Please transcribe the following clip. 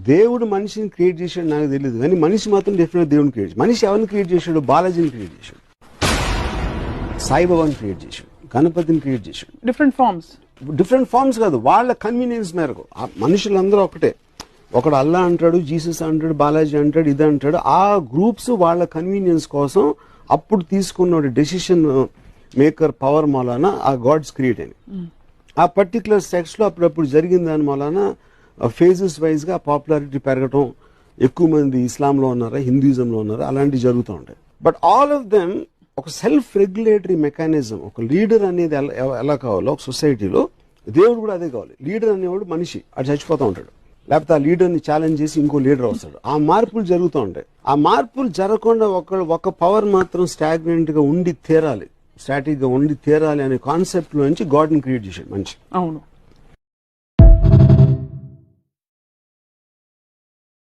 దేవుడు మనిషిని క్రియేట్ చేశాడు నాకు తెలియదు, కానీ మనిషి మాత్రం డెఫినెట్ దేవుని క్రియేట్ చేశాడు. మనిషి ఎవరిని క్రియేట్ చేశాడు? బాలాజీని క్రియేట్ చేశాడు, సాయిబాబాని క్రియేట్ చేశాడు, గణపతిని క్రియేట్ చేశాడు. డిఫరెంట్ ఫార్మ్స్ కాదు, వాళ్ళ కన్వీనియన్స్ మేరకు. మనుషులందరూ ఒకటే, ఒకడు అల్లా అంటాడు, జీసస్ అంటాడు, బాలాజీ అంటాడు, ఇది అంటాడు. ఆ గ్రూప్స్ వాళ్ళ కన్వీనియన్స్ కోసం అప్పుడు తీసుకున్న డెసిషన్ మేకర్ పవర్ మూలాన ఆ గాడ్స్ క్రియేట్ అయినాయి. ఆ పర్టికులర్ సెక్స్ లో అప్పుడప్పుడు జరిగిన దాని మూలాన ఫేజెస్ వైజ్ గా పాపులారిటీ పెరగటం, ఎక్కువ మంది ఇస్లాంలో ఉన్నారా, హిందూయిజంలో ఉన్నారా, అలాంటివి జరుగుతూ ఉంటాయి. బట్ ఆల్ ఆఫ్ దెమ్ ఒక సెల్ఫ్ రెగ్యులేటరీ మెకానిజం, ఒక లీడర్ అనేది ఎలా కావాలో ఒక సొసైటీలో దేవుడు కూడా అదే కావాలి. లీడర్ అనేవాడు మనిషి, అటు చచ్చిపోతూ ఉంటాడు, లేకపోతే ఆ లీడర్ని ఛాలెంజ్ చేసి ఇంకో లీడర్ వస్తాడు. ఆ మార్పులు జరుగుతూ ఉంటాయి. ఆ మార్పులు జరగకుండా ఒక పవర్ మాత్రం స్టాగ్నెంట్ గా ఉండి తీరాలి, స్టాటిక్ గా ఉండి తీరాలి అనే కాన్సెప్ట్ లో నుంచి గాడ్ ని క్రియేట్ చేశాడు మనిషి. అవును.